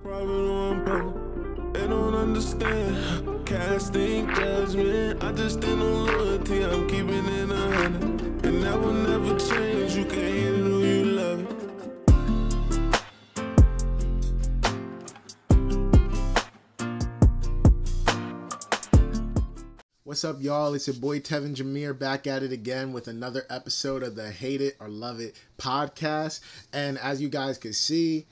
They don't understand. Casting judgment. I just stand on loyalty. I'm keeping it 100. And that will never change. You can hate it or you love it. What's up, y'all? It's your boy Tevin Jameer back at it again with another episode of the Hate It or Love It podcast. And as you guys can see,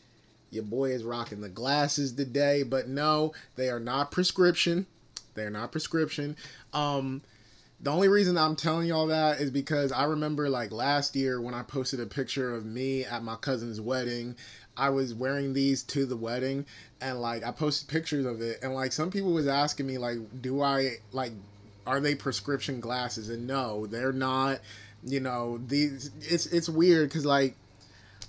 your boy is rocking the glasses today, but no, they are not prescription. They're not prescription. The only reason I'm telling y'all that is because I remember like last year when I posted a picture of me at my cousin's wedding. I was wearing these to the wedding, and like I posted pictures of it, and like some people was asking me like, are they prescription glasses? And no, they're not. You know, these it's weird because like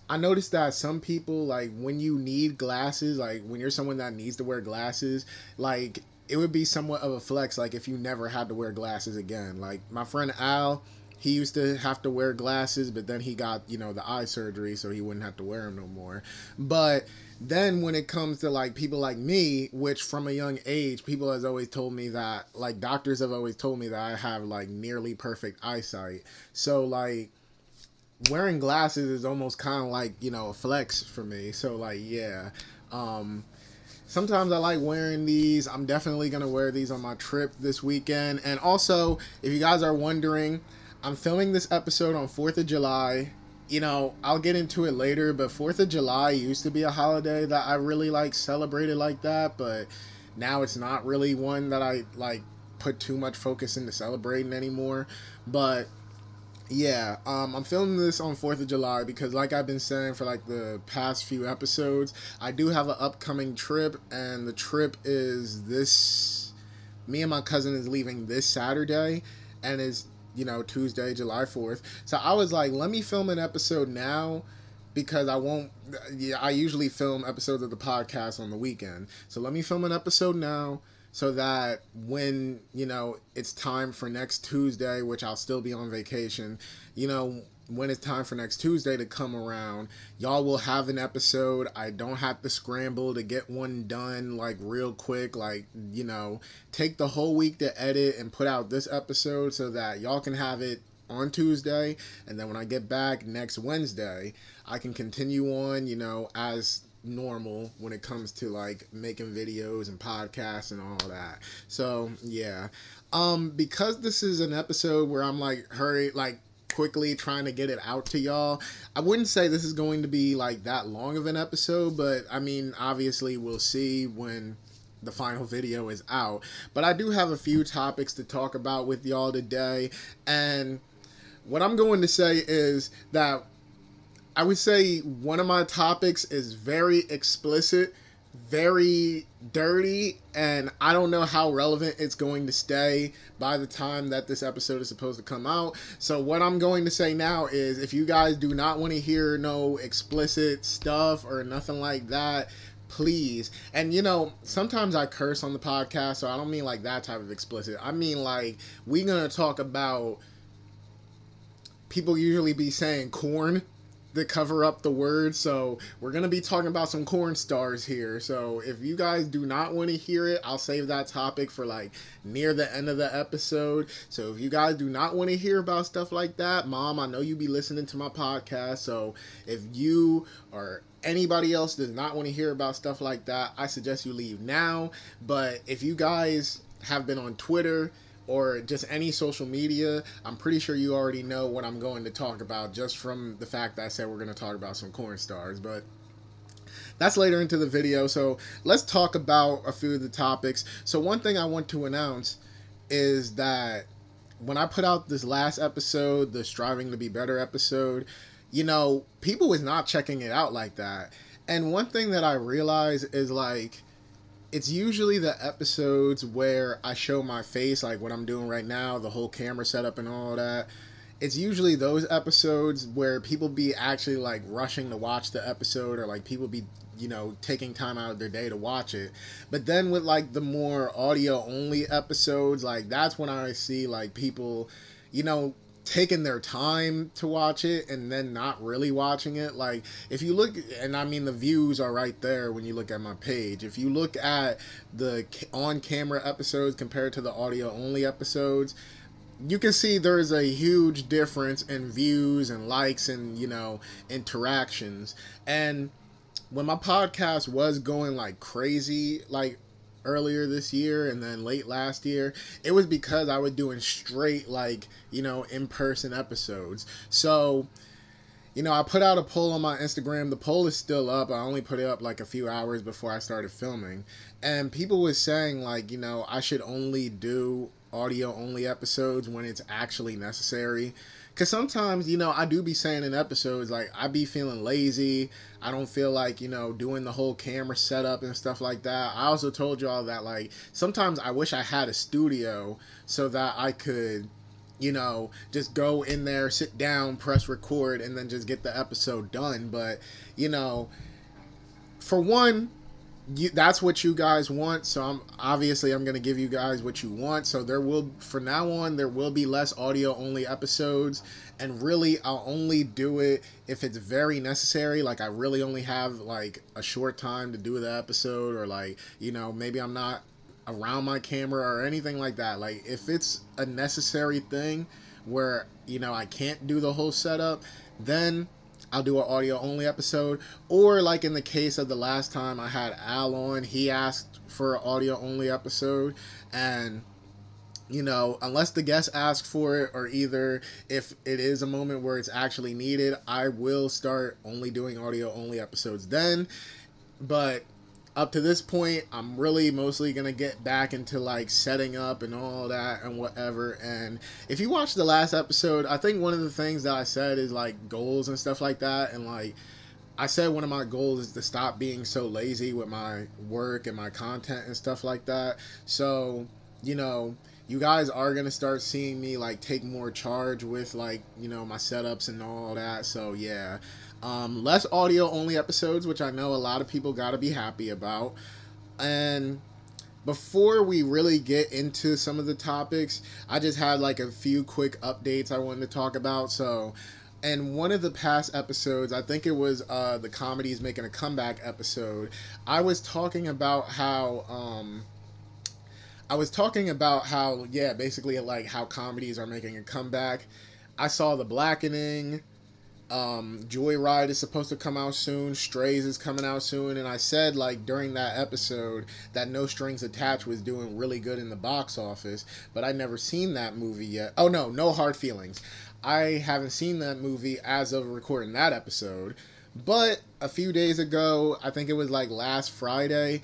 I noticed that some people, like when you need glasses, like when you're someone that needs to wear glasses, like it would be somewhat of a flex, like if you never had to wear glasses again. Like my friend Al, he used to have to wear glasses, but then he got, you know, the eye surgery, so he wouldn't have to wear them no more. But then when it comes to like people like me, which from a young age, people has always told me that, like doctors have always told me that I have like nearly perfect eyesight. So like wearing glasses is almost kind of like, you know, a flex for me. So like, yeah, sometimes I like wearing these. I'm definitely going to wear these on my trip this weekend. And also, if you guys are wondering, I'm filming this episode on 4th of July. You know, I'll get into it later, but 4th of July used to be a holiday that I really like celebrated like that, but now it's not really one that I like put too much focus into celebrating anymore. But yeah, I'm filming this on 4th of July because like I've been saying for like the past few episodes, I do have an upcoming trip, and the trip is this, me and my cousin is leaving this Saturday, and is, you know, Tuesday, July 4th. So I was like, let me film an episode now because I usually film episodes of the podcast on the weekend. So let me film an episode now so that when, you know, it's time for next Tuesday, which I'll still be on vacation, you know, when it's time for next Tuesday to come around, y'all will have an episode. I don't have to scramble to get one done like real quick, like, you know, take the whole week to edit and put out this episode so that y'all can have it on Tuesday, and then when I get back next Wednesday, I can continue on, you know, as normal when it comes to like making videos and podcasts and all that. So yeah, because this is an episode where I'm like quickly trying to get it out to y'all, I wouldn't say this is going to be like that long of an episode, but I mean, obviously we'll see when the final video is out. But I do have a few topics to talk about with y'all today, and what I'm going to say is that I would say one of my topics is very explicit, very dirty, and I don't know how relevant it's going to stay by the time that this episode is supposed to come out. So what I'm going to say now is, if you guys do not want to hear no explicit stuff or nothing like that, please. And you know, sometimes I curse on the podcast, so I don't mean like that type of explicit. I mean like, we're gonna talk about, people usually be saying corn to cover up the word, so we're gonna be talking about some corn stars here. So if you guys do not want to hear it, I'll save that topic for like near the end of the episode. So if you guys do not want to hear about stuff like that, Mom, I know you be listening to my podcast, so if you or anybody else does not want to hear about stuff like that, I suggest you leave now. But if you guys have been on Twitter or just any social media, I'm pretty sure you already know what I'm going to talk about just from the fact that I said we're going to talk about some corn stars. But that's later into the video, so let's talk about a few of the topics. So one thing I want to announce is that when I put out this last episode, the Striving to Be Better episode, you know, people was not checking it out like that. And one thing that I realized is like, it's usually the episodes where I show my face, like what I'm doing right now, the whole camera setup and all that. It's usually those episodes where people be actually like rushing to watch the episode, or like people be, you know, taking time out of their day to watch it. But then with like the more audio only episodes, like that's when I see like people, you know, taking their time to watch it and then not really watching it. Like, if you look, and I mean the views are right there when you look at my page. If you look at the on-camera episodes compared to the audio-only episodes, you can see there's a huge difference in views and likes and, you know, interactions. And when my podcast was going like crazy, like earlier this year and then late last year, it was because I was doing straight, like, you know, in-person episodes. So, you know, I put out a poll on my Instagram. The poll is still up. I only put it up like a few hours before I started filming. And people was saying, like, you know, I should only do audio only episodes when it's actually necessary. Because sometimes, you know, I do be saying in episodes, like, I be feeling lazy. I don't feel like, you know, doing the whole camera setup and stuff like that. I also told y'all that, like, sometimes I wish I had a studio so that I could, you know, just go in there, sit down, press record, and then just get the episode done. But, you know, for one, that's what you guys want, so I'm going to give you guys what you want. So there will, from now on, there will be less audio only episodes, and really I'll only do it if it's very necessary. Like, I really only have like a short time to do the episode, or like, you know, maybe I'm not around my camera or anything like that. Like, if it's a necessary thing where, you know, I can't do the whole setup, then I'll do an audio only episode. Or like in the case of the last time I had Al on, he asked for an audio only episode, and, you know, unless the guest asks for it, or either if it is a moment where it's actually needed, I will start only doing audio only episodes then. But up to this point, I'm really mostly going to get back into like setting up and all that and whatever. And if you watch the last episode, I think one of the things that I said is like goals and stuff like that. And like, I said one of my goals is to stop being so lazy with my work and my content and stuff like that. So, you know, you guys are going to start seeing me like take more charge with, like, you know, my setups and all that. So yeah, less audio only episodes, which I know a lot of people got to be happy about. And before we really get into some of the topics, I just had like a few quick updates I wanted to talk about. So, and one of the past episodes, I think it was the Comedies Making a Comeback episode, I was talking about how yeah, basically like how comedies are making a comeback. I saw The Blackening, Joyride is supposed to come out soon, Strays is coming out soon, and I said like during that episode that No Strings Attached was doing really good in the box office, but I'd never seen that movie yet. Oh no, No Hard Feelings. I haven't seen that movie as of recording that episode, but a few days ago, I think it was like last Friday,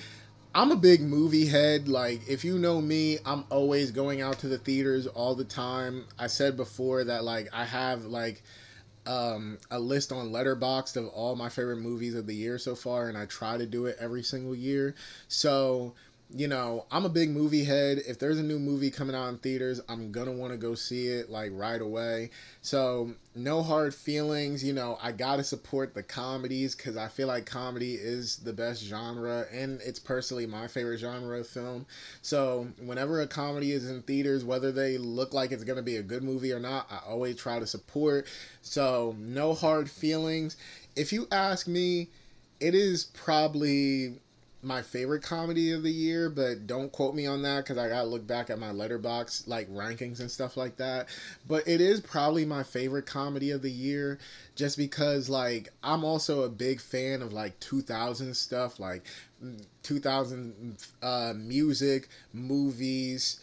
I'm a big movie head. Like, if you know me, I'm always going out to the theaters all the time. I said before that, like, I have, like, a list on Letterboxd of all my favorite movies of the year so far, and I try to do it every single year. So, you know, I'm a big movie head. If there's a new movie coming out in theaters, I'm gonna want to go see it, like, right away. So, No Hard Feelings, you know, I gotta support the comedies, because I feel like comedy is the best genre, and it's personally my favorite genre of film. So, whenever a comedy is in theaters, whether they look like it's gonna be a good movie or not, I always try to support. So, No Hard Feelings. If you ask me, it is probably my favorite comedy of the year, but don't quote me on that because I gotta look back at my Letterboxd like rankings and stuff like that. But it is probably my favorite comedy of the year, just because like I'm also a big fan of like 2000 stuff, like 2000 music, movies,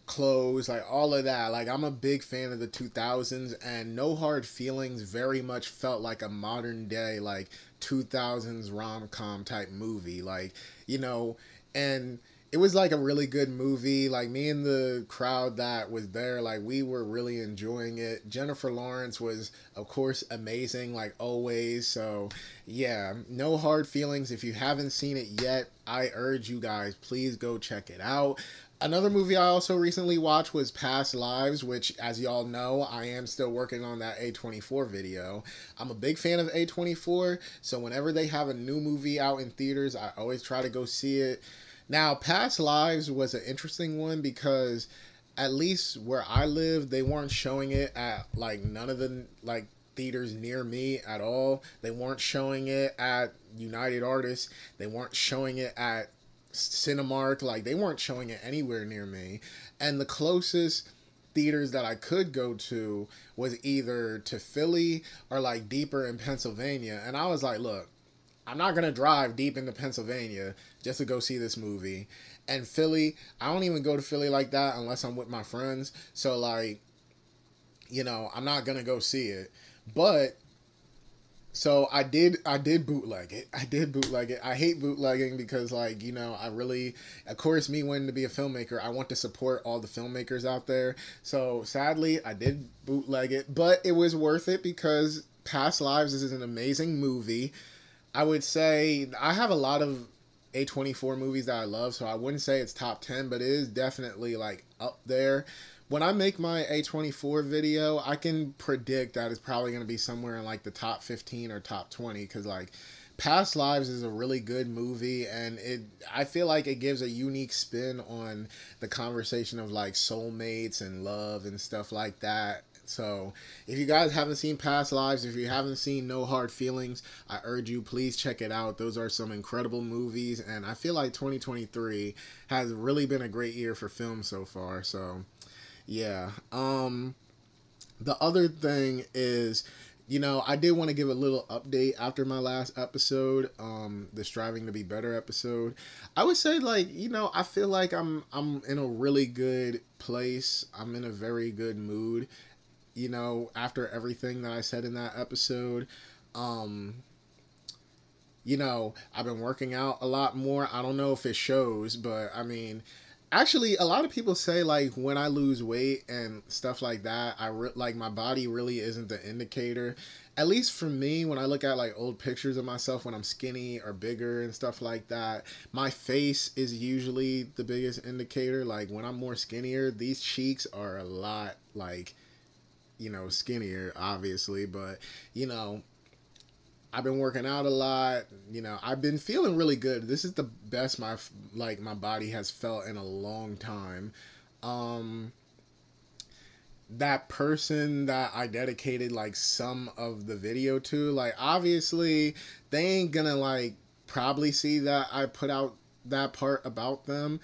clothes, like all of that. Like, I'm a big fan of the 2000s, and No Hard Feelings very much felt like a modern day, like 2000s rom-com type movie, like, you know. And it was like a really good movie. Like, me and the crowd that was there, like, we were really enjoying it. Jennifer Lawrence was, of course, amazing, like always. So yeah, No Hard Feelings. If you haven't seen it yet, I urge you guys, please go check it out. Another movie I also recently watched was Past Lives, which, as y'all know, I am still working on that A24 video. I'm a big fan of A24, so whenever they have a new movie out in theaters, I always try to go see it. Now, Past Lives was an interesting one because at least where I live, they weren't showing it at like none of the like theaters near me at all. They weren't showing it at United Artists. They weren't showing it at Cinemark. Like they weren't showing it anywhere near me. And the closest theaters that I could go to was either to Philly or like deeper in Pennsylvania. And I was like, look, I'm not going to drive deep into Pennsylvania just to go see this movie. And Philly, I don't even go to Philly like that unless I'm with my friends. So like, you know, I'm not going to go see it. But so I did bootleg it. I hate bootlegging because, like, you know, I really, of course, me wanting to be a filmmaker, I want to support all the filmmakers out there. So sadly, I did bootleg it, but it was worth it because Past Lives is an amazing movie. I would say I have a lot of A24 movies that I love, so I wouldn't say it's top 10, but it is definitely like up there. When I make my A24 video, I can predict that it's probably going to be somewhere in like the top 15 or top 20 because like Past Lives is a really good movie, and I feel like it gives a unique spin on the conversation of like soulmates and love and stuff like that. So if you guys haven't seen Past Lives, if you haven't seen No Hard Feelings, I urge you, please check it out. Those are some incredible movies, and I feel like 2023 has really been a great year for film so far. So yeah. The other thing is, you know, I did want to give a little update after my last episode, the Striving to Be Better episode. I would say, like, you know, I feel like I'm in a really good place. I'm in a very good mood, you know, after everything that I said in that episode. You know, I've been working out a lot more. I don't know if it shows, but I mean, actually, a lot of people say, like, when I lose weight and stuff like that, like, my body really isn't the indicator. At least for me, when I look at, like, old pictures of myself when I'm skinny or bigger and stuff like that, my face is usually the biggest indicator. Like, when I'm more skinnier, these cheeks are a lot, like, you know, skinnier, obviously. But, you know, I've been working out a lot, you know, I've been feeling really good. This is the best my body has felt in a long time. That person that I dedicated like some of the video to, like, obviously they ain't gonna like probably see that I put out that part about them.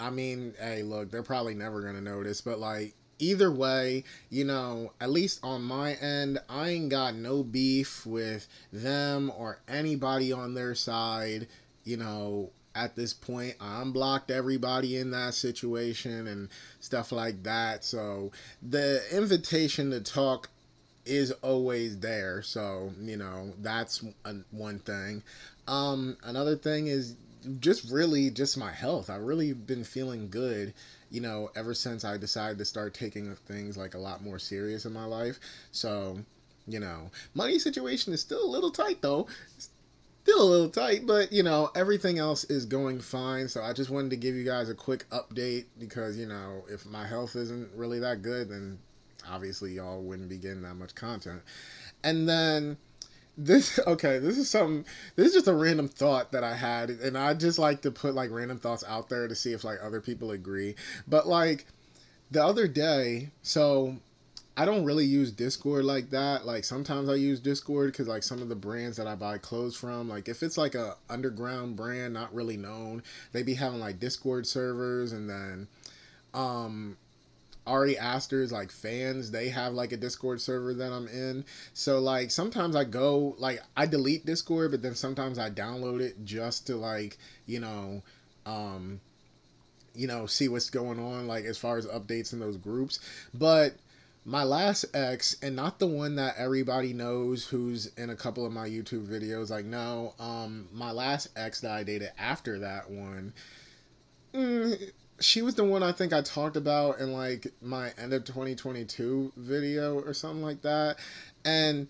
I mean, hey, look, they're probably never gonna notice, but like, either way, you know, at least on my end, I ain't got no beef with them or anybody on their side. You know, at this point, I unblocked everybody in that situation and stuff like that. So the invitation to talk is always there. So, you know, that's one thing. Another thing is just really just my health. I've really been feeling good, you know, ever since I decided to start taking things like a lot more serious in my life. So, you know, money situation is still a little tight though. Still a little tight, but you know, everything else is going fine. So I just wanted to give you guys a quick update because, you know, if my health isn't really that good, then obviously y'all wouldn't be getting that much content. And then this is just a random thought that I had, and I just like to put like random thoughts out there to see if like other people agree. But like the other day, so I don't really use Discord like that. Like sometimes I use Discord because like some of the brands that I buy clothes from, like if it's like a underground brand not really known, they be having like Discord servers. And then Ari Aster's like fans, they have like a Discord server that I'm in. So like sometimes I go, like I delete Discord, but then sometimes I download it just to like, you know, see what's going on like as far as updates in those groups. But my last ex, and not the one that everybody knows who's in a couple of my YouTube videos, like no, my last ex that I dated after that one, she was the one I think I talked about in like my end of 2022 video or something like that. And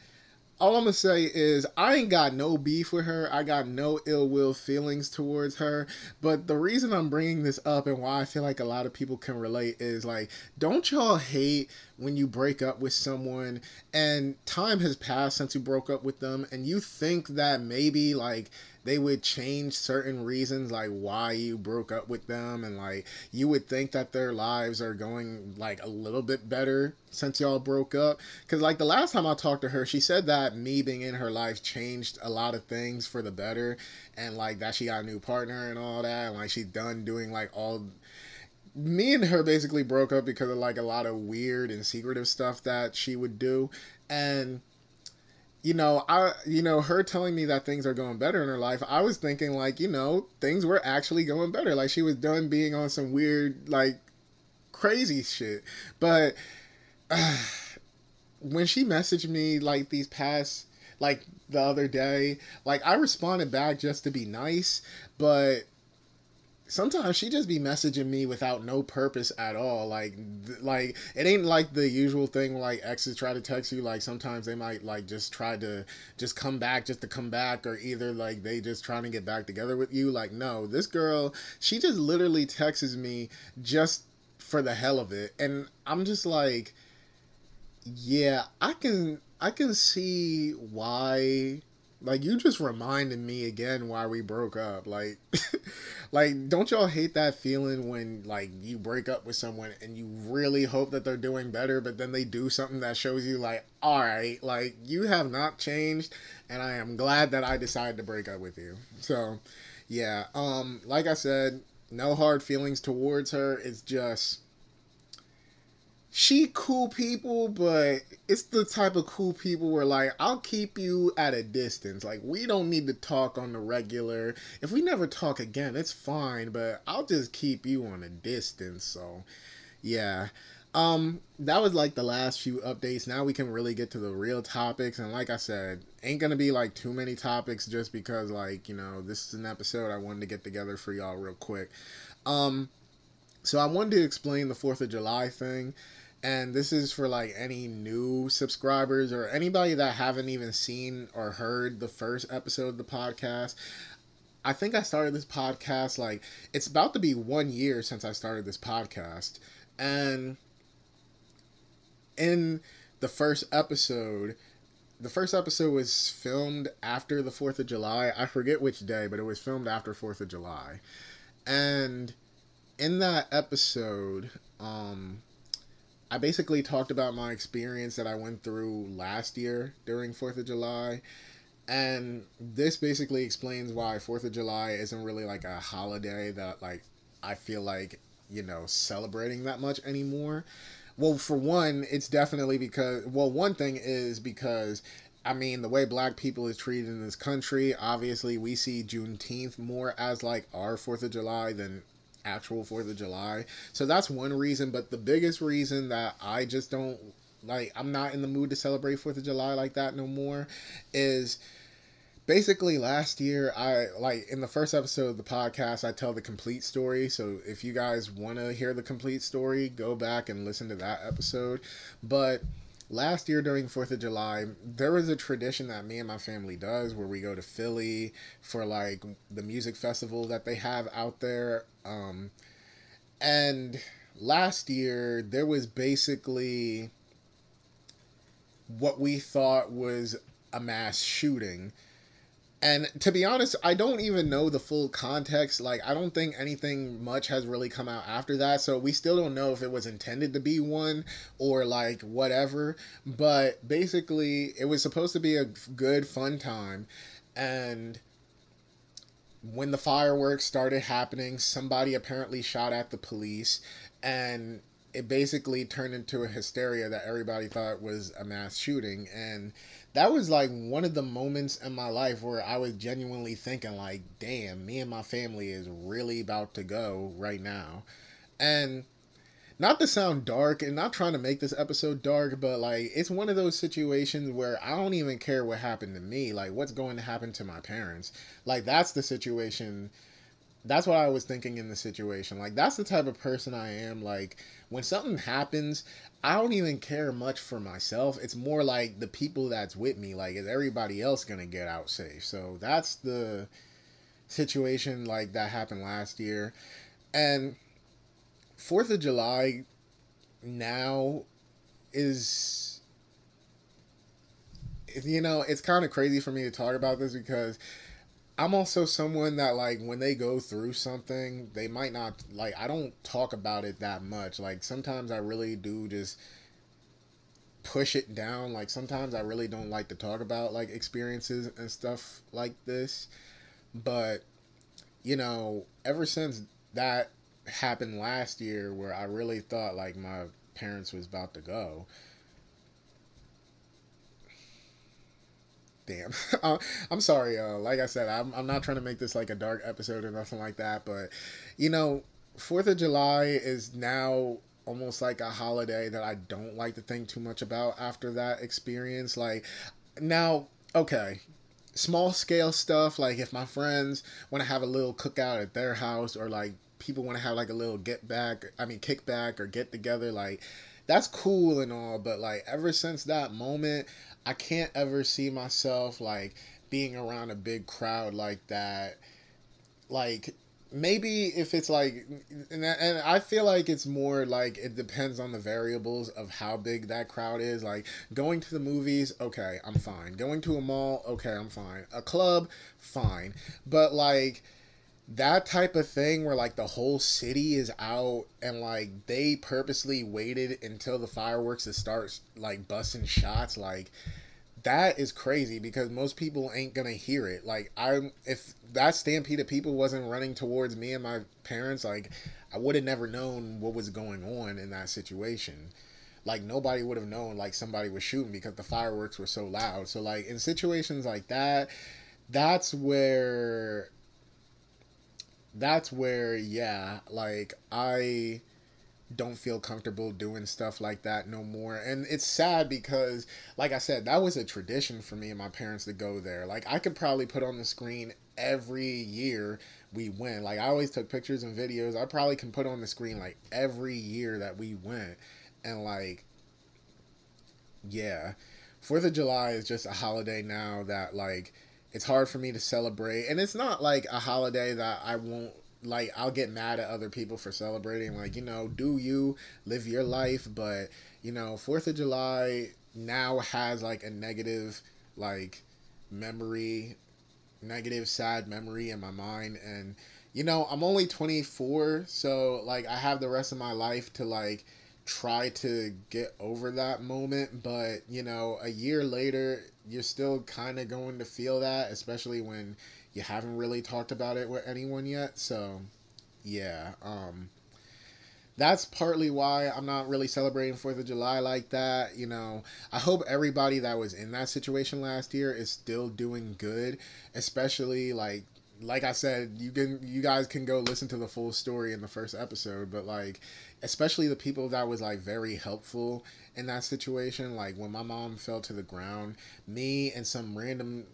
all I'm gonna say is I ain't got no beef with her. I got no ill will feelings towards her. But the reason I'm bringing this up and why I feel like a lot of people can relate is like, don't y'all hate when you break up with someone and time has passed since you broke up with them and you think that maybe like they would change certain reasons, like why you broke up with them, and like you would think that their lives are going like a little bit better since y'all broke up. Because like the last time I talked to her, she said that me being in her life changed a lot of things for the better, and like that she got a new partner and all that, and like she's done doing like all. Me and her basically broke up because of like a lot of weird and secretive stuff that she would do. And her telling me that things are going better in her life, I was thinking like, things were actually going better. Like she was done being on some weird, like crazy shit. But when she messaged me like these past, like the other day, like I responded back just to be nice, but sometimes she just be messaging me without no purpose at all. Like it ain't like the usual thing where like exes try to text you. Like sometimes they might like just try to just come back just to come back, or either like they just trying to get back together with you. Like no, this girl, she just literally texts me just for the hell of it, and I'm just like, yeah, I can see why. Like, you just reminded me again why we broke up. Like, like, don't y'all hate that feeling when, like, you break up with someone and you really hope that they're doing better, but then they do something that shows you, like, all right, like, you have not changed, and I am glad that I decided to break up with you. So, yeah, like I said, no hard feelings towards her. It's just, she cool people, but it's the type of cool people where like I'll keep you at a distance. Like we don't need to talk on the regular. If we never talk again, it's fine, but I'll just keep you on a distance. So yeah. That was like the last few updates. Now we can really get to the real topics, and like I said, ain't gonna be like too many topics just because like, this is an episode I wanted to get together for y'all real quick. So I wanted to explain the 4th of July thing. And this is for like any new subscribers or anybody that haven't even seen or heard the first episode of the podcast. I think I started this podcast, like, it's about to be 1 year since I started this podcast. And in the first episode was filmed after the 4th of July. I forget which day, but it was filmed after 4th of July. And in that episode, I basically talked about my experience that I went through last year during 4th of July. And this basically explains why 4th of July isn't really like a holiday that like I feel like, celebrating that much anymore. Well, for one, it's definitely because, one thing is because, I mean, the way black people is treated in this country, obviously we see Juneteenth more as like our 4th of July than actual 4th of July. So that's one reason, but the biggest reason that I just don't, like, I'm not in the mood to celebrate 4th of July like that no more is basically last year, in the first episode of the podcast, I tell the complete story. So if you guys want to hear the complete story, go back and listen to that episode. But last year during 4th of July, there was a tradition that me and my family does where we go to Philly for like the music festival that they have out there. And last year there was basically what we thought was a mass shooting. And to be honest, I don't even know the full context. Like, I don't think anything much has really come out after that. So we still don't know if it was intended to be one or like whatever. But basically, it was supposed to be a good, fun time. And when the fireworks started happening, somebody apparently shot at the police. And it basically turned into a hysteria that everybody thought was a mass shooting. And that was like one of the moments in my life where I was genuinely thinking like, damn, me and my family is really about to go right now. And not to sound dark and not trying to make this episode dark, but like it's one of those situations where I don't even care what happened to me. Like what's going to happen to my parents? Like that's the situation. That's what I was thinking in the situation. Like that's the type of person I am. Like when something happens, I don't even care much for myself. It's more like the people that's with me. Like, is everybody else going to get out safe? So that's the situation like that happened last year. And 4th of July now is, it's kind of crazy for me to talk about this because I'm also someone that, like, when they go through something, they might not, like, I don't talk about it that much. Like, sometimes I really do just push it down. Like, sometimes I really don't like to talk about, like, experiences and stuff like this. But, ever since that happened last year, where I really thought, like, my parents was about to go. Damn. I'm sorry, like I said, I'm not trying to make this like a dark episode or nothing like that, but, 4th of July is now almost like a holiday that I don't like to think too much about after that experience. Like, now, okay, small scale stuff, like if my friends want to have a little cookout at their house, or like people want to have like a little kickback or get together, like, that's cool and all, but like ever since that moment, I can't ever see myself like being around a big crowd like that. Like, maybe if it's like, and I feel like it's more like it depends on the variables of how big that crowd is. Like, going to the movies, okay, I'm fine. Going to a mall, okay, I'm fine. A club, fine. But like that type of thing where like the whole city is out and like they purposely waited until the fireworks to start like busting shots, like, that is crazy, because most people ain't gonna hear it. Like, if that stampede of people wasn't running towards me and my parents, like, I would have never known what was going on in that situation. Like, nobody would have known like somebody was shooting because the fireworks were so loud. So like in situations like that, that's where yeah, like, I don't feel comfortable doing stuff like that no more. And it's sad because, like I said, that was a tradition for me and my parents to go there. Like, I could probably put on the screen every year we went. Like, I always took pictures and videos. I probably can put on the screen like every year that we went. And like, yeah, 4th of July is just a holiday now that, like, it's hard for me to celebrate. And it's not like a holiday that I won't, like, I'll get mad at other people for celebrating. Like, do you live your life? But, 4th of July now has like a negative, like, memory, negative, sad memory in my mind. And, I'm only 24. So, like, I have the rest of my life to, like, try to get over that moment. But, a year later, you're still kind of going to feel that, especially when you haven't really talked about it with anyone yet. So yeah, that's partly why I'm not really celebrating 4th of July like that. I hope everybody that was in that situation last year is still doing good, especially like I said, you guys can go listen to the full story in the first episode, but like, especially the people that was like very helpful in that situation. Like, when my mom fell to the ground, me and some random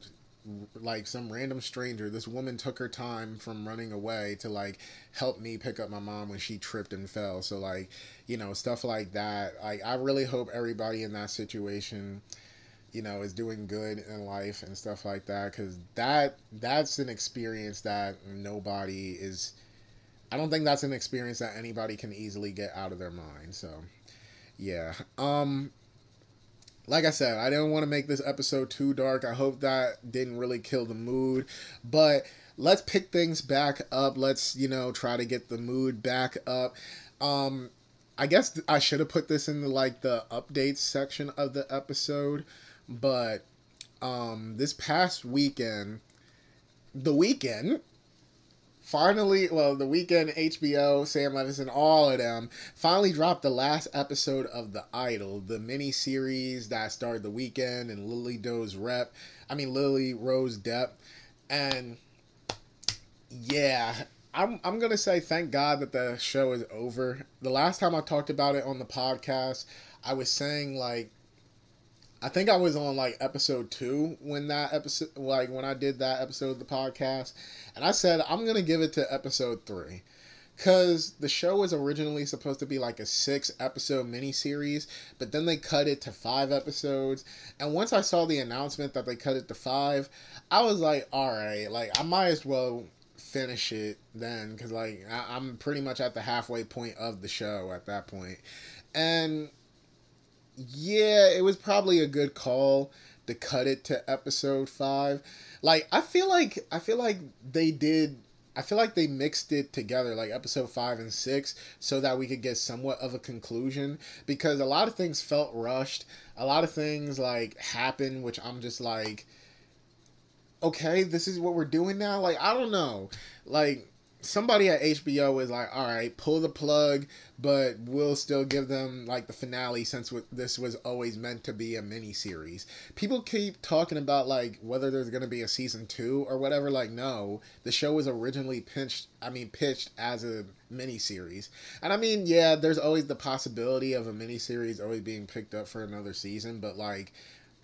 stranger, this woman took her time from running away to like help me pick up my mom when she tripped and fell. So like, stuff like that. Like, I really hope everybody in that situation, is doing good in life and stuff like that, because that's an experience that I don't think that's an experience that anybody can easily get out of their mind. So yeah, like I said, I didn't want to make this episode too dark. I hope that didn't really kill the mood, but let's pick things back up. Let's, try to get the mood back up. I guess I should have put this in the updates section of the episode, but this past weekend, The Weeknd, finally, well, The Weeknd, HBO, Sam Levinson, all of them finally dropped the last episode of The Idol, the mini series that starred The Weeknd and Lily Rose Depp. And yeah, I'm gonna say thank God that the show is over. The last time I talked about it on the podcast, I was saying, like, I think I was on like episode 2 when I did that episode of the podcast, and I said I'm gonna give it to episode 3, because the show was originally supposed to be like a 6-episode miniseries, but then they cut it to 5 episodes. And once I saw the announcement that they cut it to 5, I was like, all right, like, I might as well finish it then, because like I'm pretty much at the halfway point of the show at that point. And yeah, it was probably a good call to cut it to episode 5. Like I feel like they did. I feel like they mixed it together, like episode 5 and 6, so that we could get somewhat of a conclusion. Because a lot of things felt rushed. A lot of things like happened, which I'm just like, okay, this is what we're doing now. Like I don't know, like. Somebody at HBO is like, all right, pull the plug, but we'll still give them like the finale since this was always meant to be a mini series. People keep talking about like whether there's going to be a season 2 or whatever. Like, no, the show was originally pitched as a mini series. And I mean, yeah, there's always the possibility of a mini series always being picked up for another season. But like,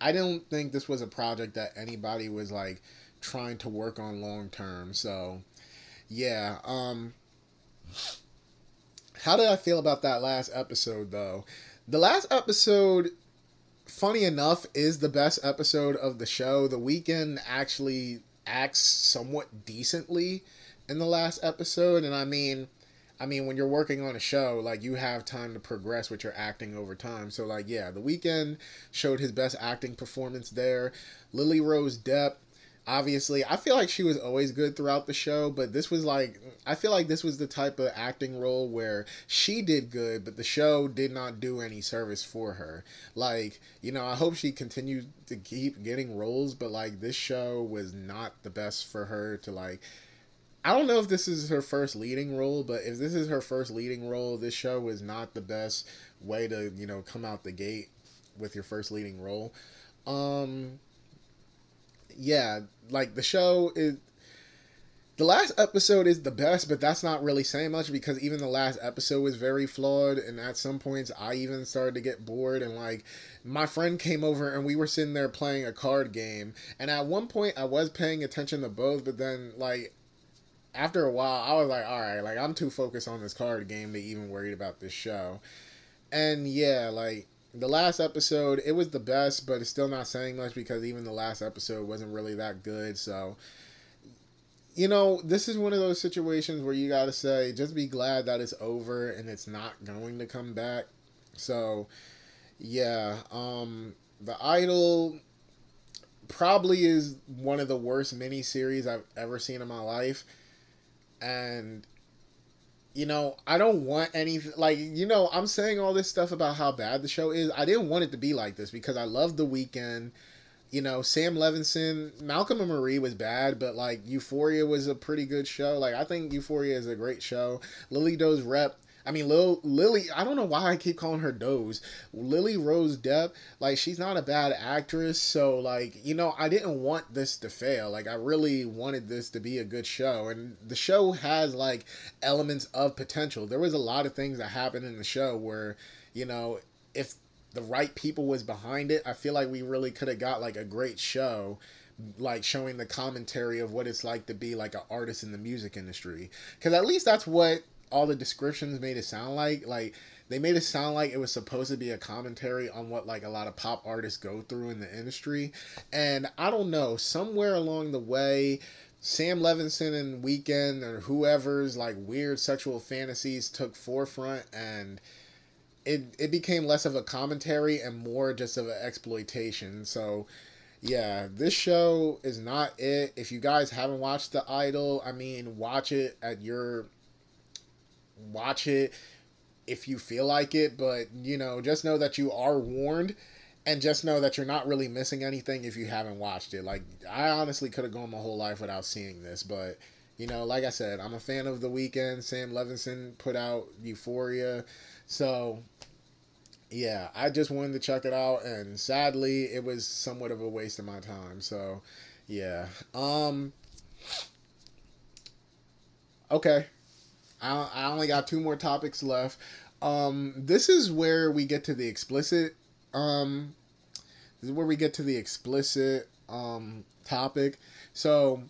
I don't think this was a project that anybody was like trying to work on long term. So yeah, how did I feel about that last episode, though? The last episode, funny enough, is the best episode of the show. The Weeknd actually acts somewhat decently in the last episode, and I mean, when you're working on a show, like, you have time to progress with your acting over time. So, like, yeah, The Weeknd showed his best acting performance there. Lily Rose Depp, obviously, I feel like she was always good throughout the show, but this was like, I feel like this was the type of acting role where she did good, but the show did not do any service for her. Like, you know, I hope she continues to keep getting roles, but like, this show was not the best for her to like, I don't know if this is her first leading role, but if this is her first leading role, this show was not the best way to, you know, come out the gate with your first leading role. Yeah, like the show is, the last episode is the best, but that's not really saying much because even the last episode was very flawed, and at some points I even started to get bored. And like, my friend came over and we were sitting there playing a card game, and at one point I was paying attention to both, but then like after a while I was like, all right, like I'm too focused on this card game to even worried about this show. And yeah, like the last episode, it was the best, but it's still not saying much because even the last episode wasn't really that good. So, you know, this is one of those situations where you gotta say, just be glad that it's over and it's not going to come back. So, yeah, The Idol probably is one of the worst miniseries I've ever seen in my life. And you know, I don't want anything, like, you know, I'm saying all this stuff about how bad the show is. I didn't want it to be like this because I love The Weeknd. You know, Sam Levinson, Malcolm and Marie was bad, but like Euphoria was a pretty good show. Like, I think Euphoria is a great show. Lily I don't know why I keep calling her Doze. Lily Rose Depp, like, she's not a bad actress. So, like, you know, I didn't want this to fail. Like, I really wanted this to be a good show. And the show has, like, elements of potential. There was a lot of things that happened in the show where, you know, if the right people was behind it, I feel like we really could have got, like, a great show, like showing the commentary of what it's like to be like an artist in the music industry. Because at least that's what all the descriptions made it sound like. Like, they made it sound like it was supposed to be a commentary on what like a lot of pop artists go through in the industry. And I don't know, somewhere along the way, Sam Levinson and Weeknd or whoever's like weird sexual fantasies took forefront, and it became less of a commentary and more just of an exploitation. So yeah, this show is not it. If you guys haven't watched The Idol, I mean, watch it if you feel like it, but you know, just know that you are warned, and just know that you're not really missing anything if you haven't watched it. Like, I honestly could have gone my whole life without seeing this, but you know, like I said, I'm a fan of The Weeknd. Sam Levinson put out Euphoria, so yeah, I just wanted to check it out, and sadly it was somewhat of a waste of my time. So yeah, okay, I only got 2 more topics left. This is where we get to the explicit topic. So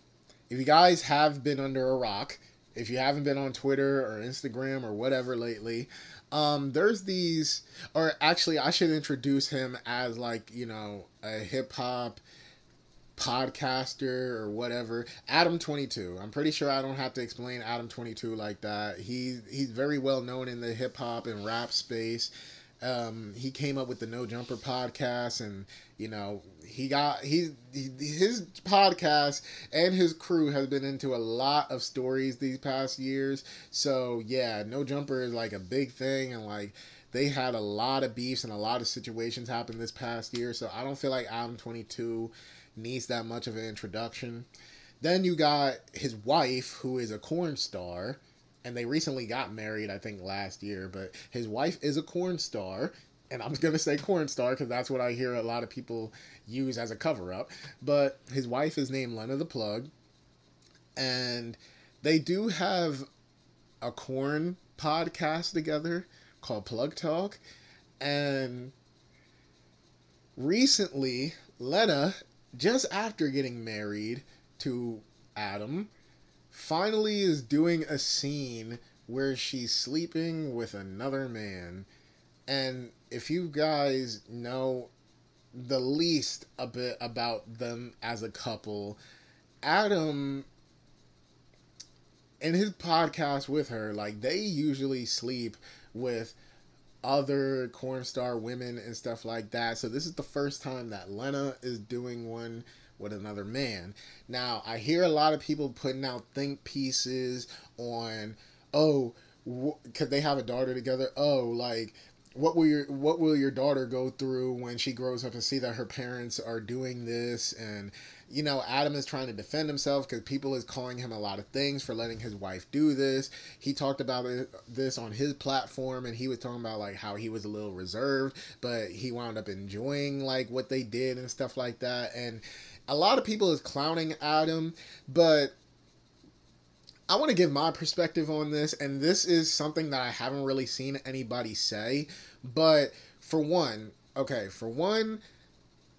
if you guys have been under a rock, if you haven't been on Twitter or Instagram or whatever lately, there's these, or actually I should introduce him as like, you know, a hip hop podcaster or whatever. Adam 22. I'm pretty sure I don't have to explain Adam 22 like that. He's very well known in the hip hop and rap space. He came up with the No Jumper podcast, and you know his podcast and his crew has been into a lot of stories these past years. So yeah, No Jumper is like a big thing, and like they had a lot of beefs and a lot of situations happen this past year. So I don't feel like Adam 22 needs that much of an introduction. Then you got his wife, who is a corn star, and they recently got married, I think last year, but his wife is a corn star, and I'm going to say corn star because that's what I hear a lot of people use as a cover-up, but his wife is named Lena the Plug, and they do have a corn podcast together called Plug Talk, and recently, Lena, just after getting married to Adam, finally is doing a scene where she's sleeping with another man. And if you guys know the least a bit about them as a couple, Adam, in his podcast with her, like, they usually sleep with other corn star women and stuff like that. So this is the first time that Lena is doing one with another man. Now, I hear a lot of people putting out think pieces on, because they have a daughter together. Like, what will your daughter go through when she grows up and see that her parents are doing this? And you know, Adam is trying to defend himself because people is calling him a lot of things for letting his wife do this. He talked about this on his platform, and he was talking about like how he was a little reserved, but he wound up enjoying like what they did and stuff like that. And a lot of people is clowning Adam, but I want to give my perspective on this, and this is something that I haven't really seen anybody say. But for one,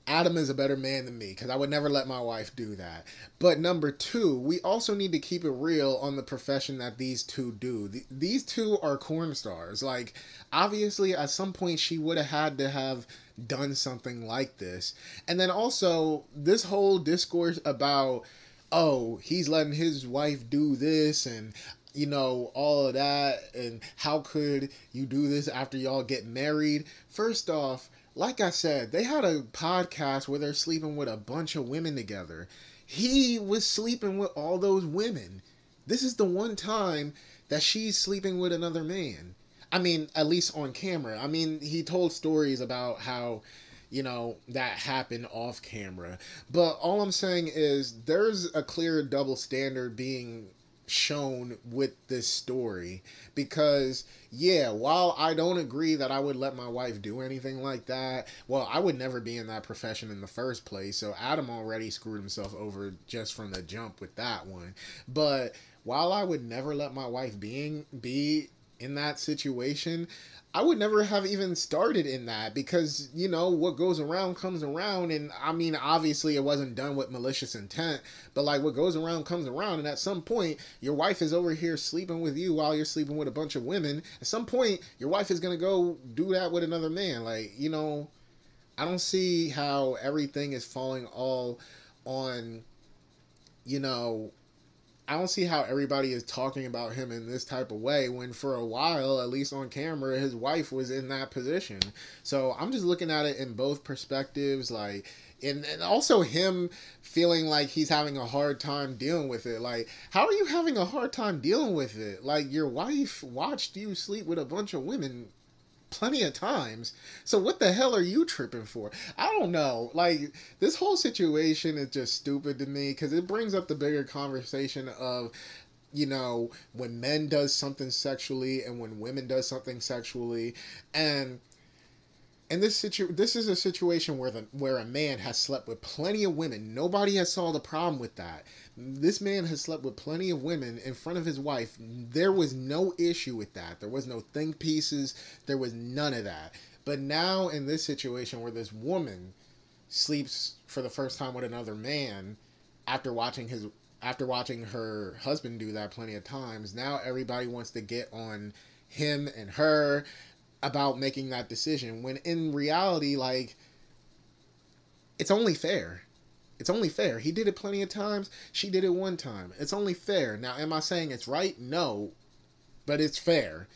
Adam is a better man than me because I would never let my wife do that. But number two, we also need to keep it real on the profession that these two do. These two are corn stars. Like, obviously, at some point, she would have had to have done something like this. And then also, this whole discourse about, he's letting his wife do this and, you know, all of that. And how could you do this after y'all get married? First off, like I said, they had a podcast where they're sleeping with a bunch of women together. He was sleeping with all those women. This is the one time that she's sleeping with another man. I mean, at least on camera. I mean, he told stories about how, you know, that happened off camera. But all I'm saying is there's a clear double standard being shown with this story, because while I don't agree that I would let my wife do anything like that, well, I would never be in that profession in the first place, so Adam already screwed himself over just from the jump with that one. But while I would never let my wife be in that situation, I would never have even started in that, because, you know, what goes around comes around. And I mean, obviously it wasn't done with malicious intent, but like, what goes around comes around. And at some point, your wife is over here sleeping with you while you're sleeping with a bunch of women. At some point, your wife is going to go do that with another man. Like, you know, I don't see how everything is falling all on, you know, I don't see how everybody is talking about him in this type of way when for a while, at least on camera, his wife was in that position. So I'm just looking at it in both perspectives, like, and also him feeling like he's having a hard time dealing with it. Like, how are you having a hard time dealing with it? Like, your wife watched you sleep with a bunch of women plenty of times, so what the hell are you tripping for? I don't know. Like, this whole situation is just stupid to me, because it brings up the bigger conversation of, you know, when men does something sexually and when women does something sexually. And this is a situation where a man has slept with plenty of women. Nobody has saw the problem with that. This man has slept with plenty of women in front of his wife. There was no issue with that. There was no think pieces. There was none of that. But now in this situation where this woman sleeps for the first time with another man after watching her husband do that plenty of times, now everybody wants to get on him and her about making that decision, when in reality, like, it's only fair. It's only fair. He did it plenty of times. She did it one time. It's only fair. Now, am I saying it's right? No, but it's fair.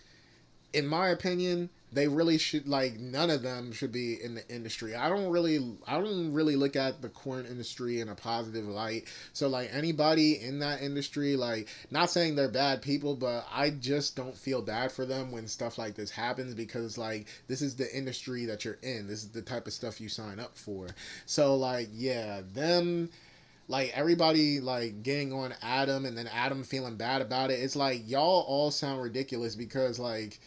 In my opinion, they really should, like, none of them should be in the industry. I don't really look at the corn industry in a positive light. So, like, anybody in that industry, like, not saying they're bad people, but I just don't feel bad for them when stuff like this happens, because, like, this is the industry that you're in. This is the type of stuff you sign up for. So, like, yeah, them, like, everybody, like, getting on Adam and then Adam feeling bad about it. It's like, y'all all sound ridiculous, because, like,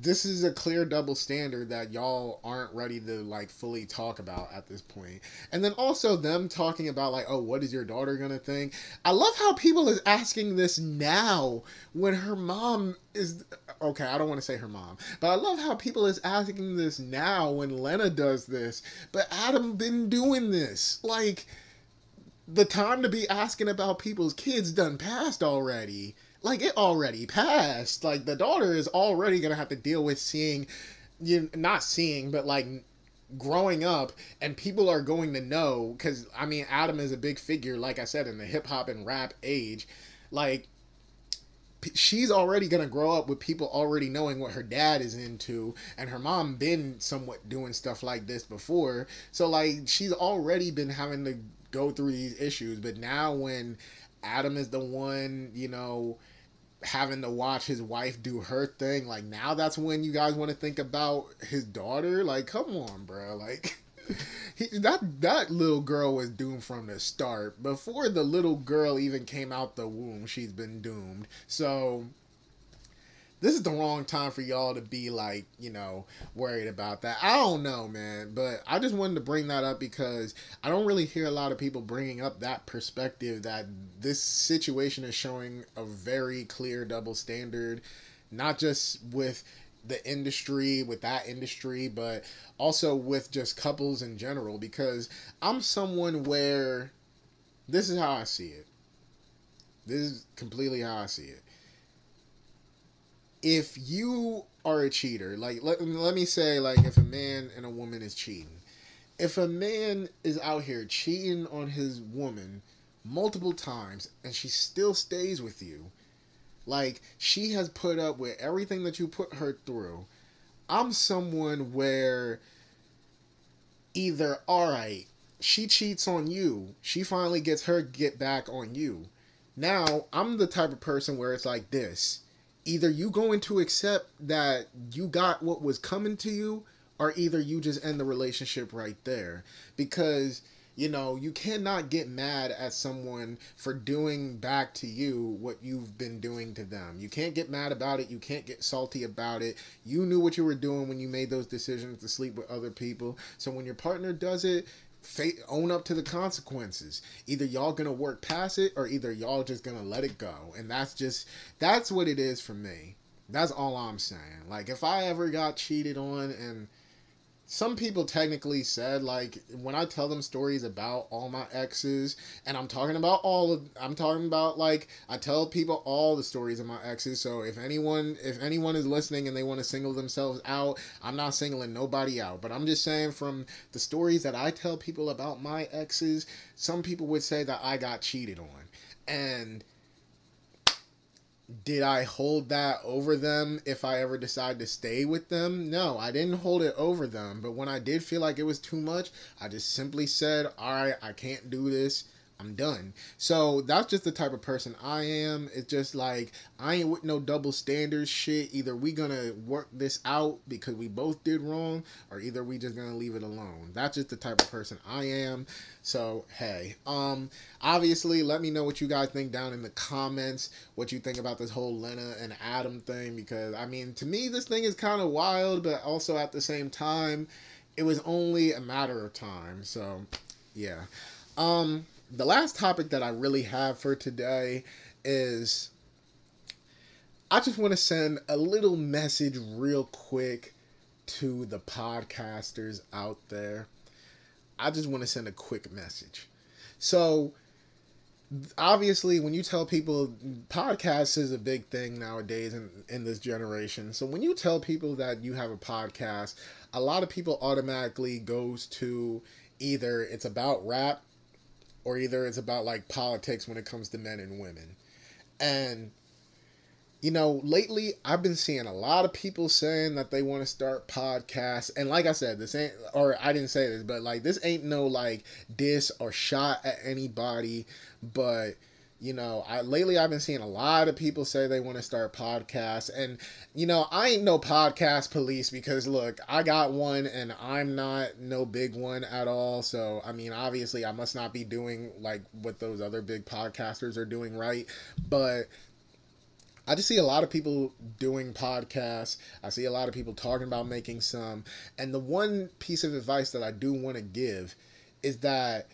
this is a clear double standard that y'all aren't ready to, like, fully talk about at this point. And then also them talking about, like, oh, what is your daughter gonna think? I love how people is asking this now when her mom is, okay, I don't want to say her mom, but I love how people is asking this now when Lena does this, but Adam been doing this. Like, the time to be asking about people's kids done passed already. Like, it already passed. Like, the daughter is already gonna have to deal with seeing, not seeing, but, like, growing up, and people are going to know, because, I mean, Adam is a big figure, like I said, in the hip-hop and rap age. Like, she's already gonna grow up with people already knowing what her dad is into, and her mom been somewhat doing stuff like this before. So, like, she's already been having to go through these issues. But now when Adam is the one, having to watch his wife do her thing, like, now that's when you guys want to think about his daughter. Like, come on, bro. Like, that little girl was doomed from the start. Before the little girl even came out the womb, she's been doomed. So this is the wrong time for y'all to be, like, worried about that. I don't know, man. But I just wanted to bring that up because I don't really hear a lot of people bringing up that perspective, that this situation is showing a very clear double standard, not just with the industry, with that industry, but also with just couples in general. Because I'm someone where this is how I see it. This is completely how I see it. If you are a cheater, like, let me say, like, if a man and a woman is cheating, if a man is out here cheating on his woman multiple times and she still stays with you, like, she has put up with everything that you put her through, I'm someone where either, all right, she cheats on you, she finally gets her get back on you. Now, I'm the type of person where it's like this. Either you going to accept that you got what was coming to you, or either you just end the relationship right there. Because, you cannot get mad at someone for doing back to you what you've been doing to them. You can't get mad about it. You can't get salty about it. You knew what you were doing when you made those decisions to sleep with other people. So when your partner does it, own up to the consequences. Either y'all gonna work past it, or either y'all just gonna let it go. And that's what it is for me. That's all I'm saying. Like, if I ever got cheated on, and some people technically said, like, when I tell them stories about all my exes, and I'm talking about, like, I tell people all the stories of my exes. So if anyone is listening and they want to single themselves out, I'm not singling nobody out, but I'm just saying, from the stories that I tell people about my exes, some people would say that I got cheated on. And did I hold that over them if I ever decide to stay with them? No, I didn't hold it over them. But when I did feel like it was too much, I just simply said, all right, I can't do this. I'm done. So that's just the type of person I am. It's just like, I ain't with no double standards shit. Either we gonna work this out because we both did wrong, or either we just gonna leave it alone. That's just the type of person I am. So, hey, obviously, let me know what you guys think down in the comments, what you think about this whole Lena and Adam thing, because, I mean, to me, this thing is kind of wild, but also at the same time, it was only a matter of time. So, yeah. The last topic that I really have for today is, I just want to send a little message real quick to the podcasters out there. I just want to send a quick message. So, obviously, when you tell people, podcasts is a big thing nowadays in this generation. So when you tell people that you have a podcast, a lot of people automatically goes to either it's about rap, or either it's about, like, politics when it comes to men and women. And you know, lately I've been seeing a lot of people saying that they want to start podcasts. And like I said, this ain't, or I didn't say this, but like, this ain't no like diss or shot at anybody. But, you know, lately I've been seeing a lot of people say they want to start podcasts. And, you know, I ain't no podcast police because look, I got one and I'm not no big one at all. So, I mean, obviously I must not be doing like what those other big podcasters are doing right. But I just see a lot of people doing podcasts. I see a lot of people talking about making some. And the one piece of advice that I do want to give is that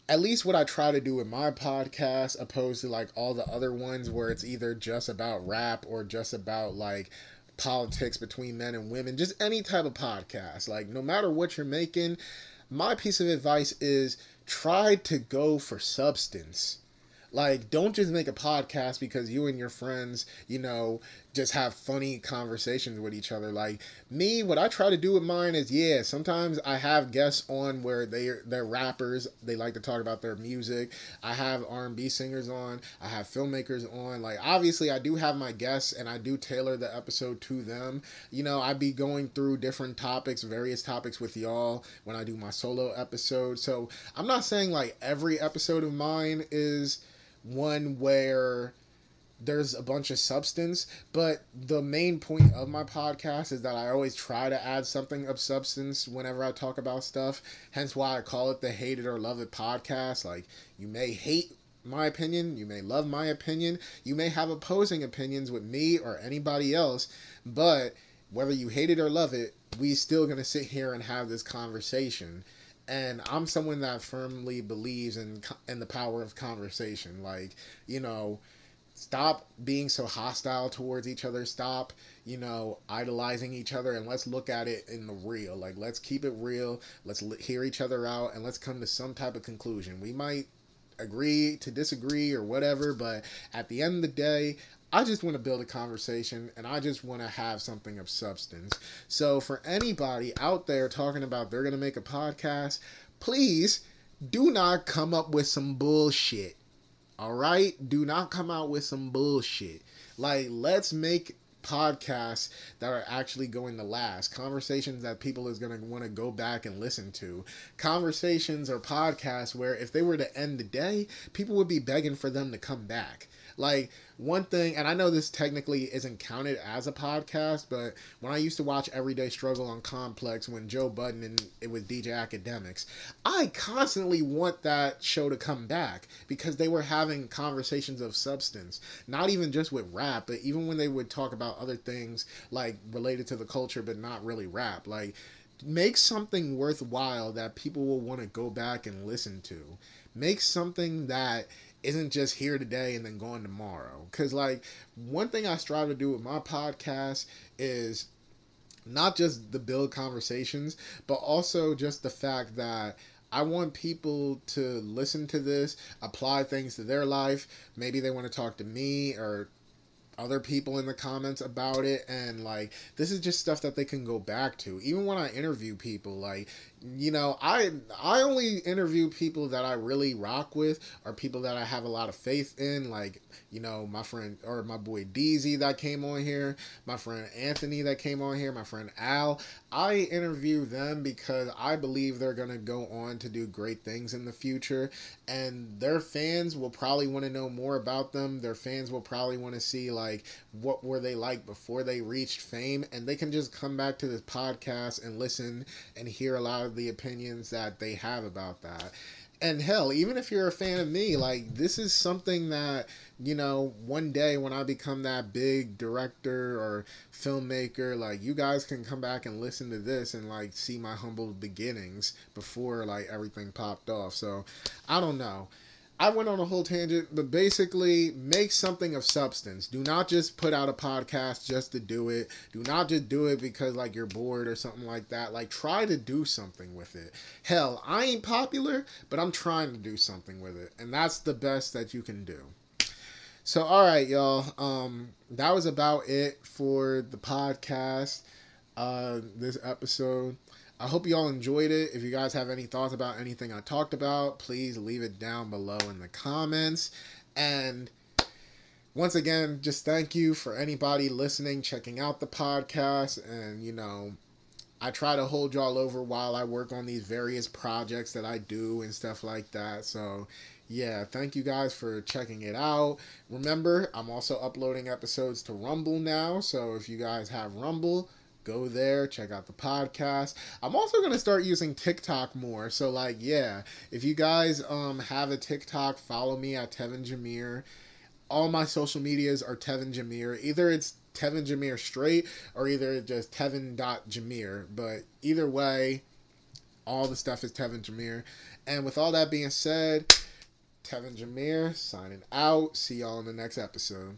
at least what I try to do with my podcast, opposed to like all the other ones where it's either just about rap or just about like politics between men and women, just any type of podcast. Like no matter what you're making, my piece of advice is try to go for substance. Like, don't just make a podcast because you and your friends, you know, just have funny conversations with each other. Like, me, what I try to do with mine is, yeah, sometimes I have guests on where they're rappers. They like to talk about their music. I have R&B singers on. I have filmmakers on. Like, obviously, I do have my guests, and I do tailor the episode to them. You know, I be going through different topics, various topics with y'all when I do my solo episode. So, I'm not saying, like, every episode of mine is one where there's a bunch of substance, but the main point of my podcast is that I always try to add something of substance whenever I talk about stuff, hence why I call it the Hate It or Love It podcast. Like, you may hate my opinion, you may love my opinion, you may have opposing opinions with me or anybody else, but whether you hate it or love it, we still gonna sit here and have this conversation. And I'm someone that firmly believes in the power of conversation. Like, you know, stop being so hostile towards each other. Stop, you know, idolizing each other. And let's look at it in the real. Like, let's keep it real. Let's hear each other out. And let's come to some type of conclusion. We might agree to disagree or whatever. But at the end of the day, I just want to build a conversation and I just want to have something of substance. So for anybody out there talking about they're going to make a podcast, please do not come up with some bullshit. All right? Do not come out with some bullshit. Like, let's make podcasts that are actually going to last. Conversations that people is going to want to go back and listen to. Conversations or podcasts where if they were to end today, people would be begging for them to come back. Like, one thing, and I know this technically isn't counted as a podcast, but when I used to watch Everyday Struggle on Complex when Joe Budden and it was DJ Academics, I constantly want that show to come back because they were having conversations of substance. Not even just with rap, but even when they would talk about other things like related to the culture, but not really rap. Like, make something worthwhile that people will want to go back and listen to. Make something that isn't just here today and then gone tomorrow. Because, like, one thing I strive to do with my podcast is not just the build conversations, but also just the fact that I want people to listen to this, apply things to their life. Maybe they want to talk to me or other people in the comments about it, and like, this is just stuff that they can go back to. Even when I interview people, like, you know, I only interview people that I really rock with, or people that I have a lot of faith in. Like, you know, my friend or my boy DZ that came on here, my friend Anthony that came on here, my friend Al. I interview them because I believe they're gonna go on to do great things in the future, and their fans will probably want to know more about them. Their fans will probably want to see, like, what were they like before they reached fame, and they can just come back to this podcast and listen and hear a lot of the opinions that they have about that. And hell, even if you're a fan of me, like, this is something that, you know, one day when I become that big director or filmmaker, like, you guys can come back and listen to this and, like, see my humble beginnings before, like, everything popped off. So, I don't know. I went on a whole tangent, but basically, make something of substance. Do not just put out a podcast just to do it. Do not just do it because, like, you're bored or something like that. Like, try to do something with it. Hell, I ain't popular, but I'm trying to do something with it. And that's the best that you can do. So, all right, y'all. That was about it for the podcast, this episode. I hope you all enjoyed it. If you guys have any thoughts about anything I talked about, please leave it down below in the comments. And once again, just thank you for anybody listening, checking out the podcast. And, you know, I try to hold y'all over while I work on these various projects that I do and stuff like that. So, yeah, thank you guys for checking it out. Remember, I'm also uploading episodes to Rumble now. So if you guys have Rumble, go there, check out the podcast. I'm also going to start using TikTok more. So, like, yeah, if you guys have a TikTok, follow me at Tevin Jameer. All my social medias are Tevin Jameer. Either it's Tevin Jameer straight or either just Tevin.Jameer. But either way, all the stuff is Tevin Jameer. And with all that being said, Tevin Jameer signing out. See y'all in the next episode.